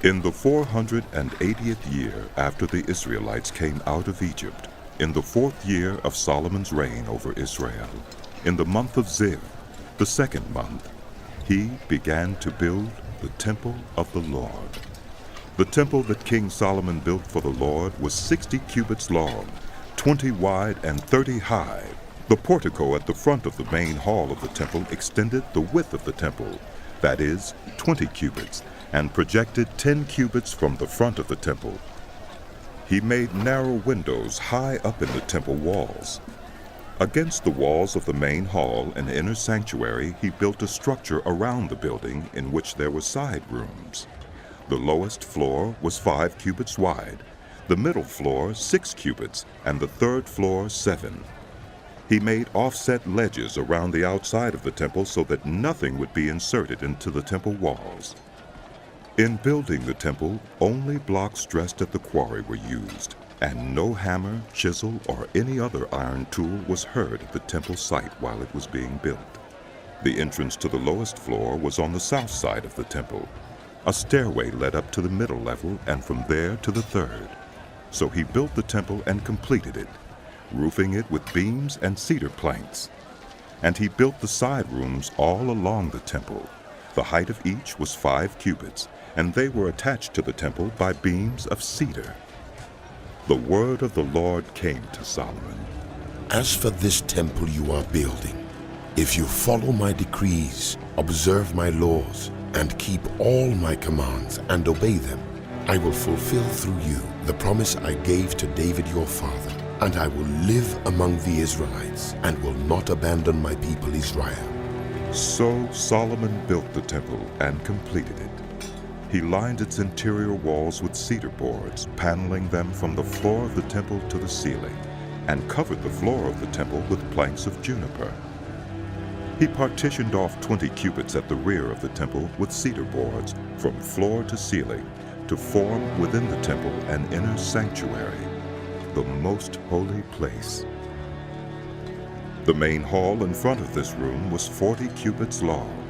In the 480th year after the Israelites came out of Egypt, in the 4th year of Solomon's reign over Israel, in the month of Ziv, the 2nd month, he began to build the temple of the Lord. The temple that King Solomon built for the Lord was 60 cubits long, 20 wide, and 30 high. The portico at the front of the main hall of the temple extended the width of the temple, that is, 20 cubits, and projected 10 cubits from the front of the temple. He made narrow windows high up in the temple walls. Against the walls of the main hall and inner sanctuary, he built a structure around the building in which there were side rooms. The lowest floor was 5 cubits wide, the middle floor 6 cubits, and the third floor 7. He made offset ledges around the outside of the temple so that nothing would be inserted into the temple walls. In building the temple, only blocks dressed at the quarry were used, and no hammer, chisel, or any other iron tool was heard at the temple site while it was being built. The entrance to the lowest floor was on the south side of the temple. A stairway led up to the middle level and from there to the third. So he built the temple and completed it, roofing it with beams and cedar planks. And he built the side rooms all along the temple. The height of each was 5 cubits, and they were attached to the temple by beams of cedar. The word of the Lord came to Solomon. As for this temple you are building, if you follow my decrees, observe my laws, and keep all my commands and obey them, I will fulfill through you the promise I gave to David your father, and I will live among the Israelites and will not abandon my people Israel. So Solomon built the temple and completed it. He lined its interior walls with cedar boards, paneling them from the floor of the temple to the ceiling, and covered the floor of the temple with planks of juniper. He partitioned off 20 cubits at the rear of the temple with cedar boards from floor to ceiling to form within the temple an inner sanctuary, the most holy place. The main hall in front of this room was 40 cubits long.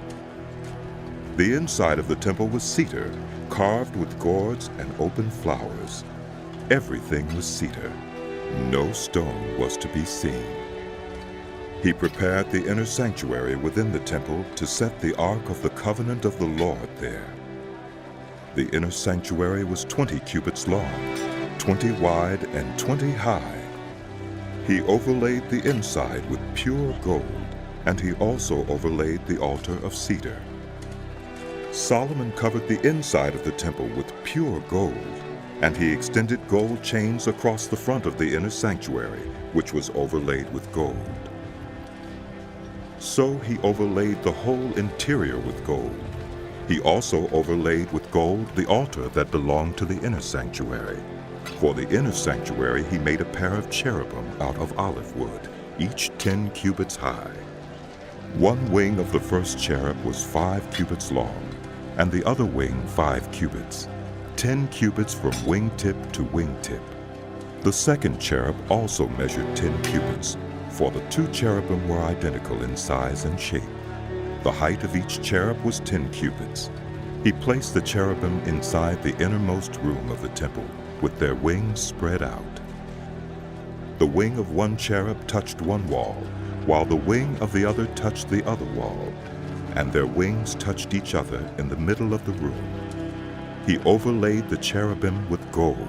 The inside of the temple was cedar, carved with gourds and open flowers. Everything was cedar. No stone was to be seen. He prepared the inner sanctuary within the temple to set the Ark of the Covenant of the Lord there. The inner sanctuary was 20 cubits long, 20 wide, and 20 high. He overlaid the inside with pure gold, and he also overlaid the altar of cedar. Solomon covered the inside of the temple with pure gold, and he extended gold chains across the front of the inner sanctuary, which was overlaid with gold. So he overlaid the whole interior with gold. He also overlaid with gold the altar that belonged to the inner sanctuary. For the inner sanctuary he made a pair of cherubim out of olive wood, each 10 cubits high. One wing of the first cherub was 5 cubits long, and the other wing 5 cubits, 10 cubits from wingtip to wingtip. The second cherub also measured 10 cubits, for the 2 cherubim were identical in size and shape. The height of each cherub was 10 cubits. He placed the cherubim inside the innermost room of the temple, with their wings spread out. The wing of one cherub touched one wall, while the wing of the other touched the other wall, and their wings touched each other in the middle of the room. He overlaid the cherubim with gold.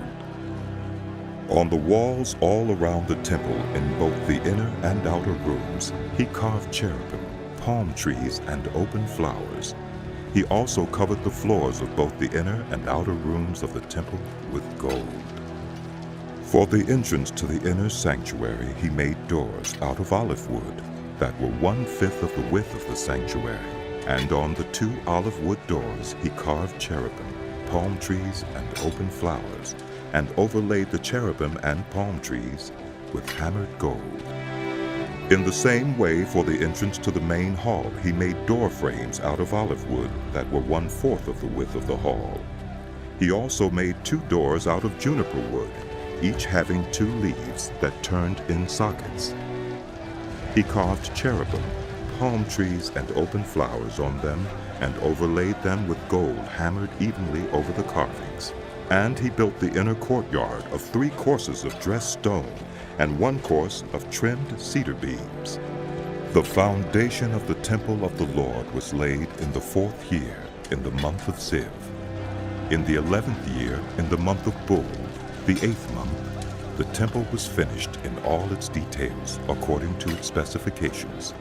On the walls all around the temple, in both the inner and outer rooms, he carved cherubim, palm trees, and open flowers. He also covered the floors of both the inner and outer rooms of the temple with gold. For the entrance to the inner sanctuary, he made doors out of olive wood that were 1/5 of the width of the sanctuary. And on the 2 olive wood doors he carved cherubim, palm trees, and open flowers, and overlaid the cherubim and palm trees with hammered gold. In the same way, for the entrance to the main hall, he made door frames out of olive wood that were 1/4 of the width of the hall. He also made 2 doors out of juniper wood, each having 2 leaves that turned in sockets. He carved cherubim, palm trees, and open flowers on them, and overlaid them with gold hammered evenly over the carvings. And he built the inner courtyard of 3 courses of dressed stone and 1 course of trimmed cedar beams. The foundation of the temple of the Lord was laid in the 4th year, in the month of Ziv. In the 11th year, in the month of Bul, the 8th month, the temple was finished in all its details according to its specifications.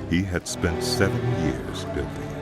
He had spent 7 years building.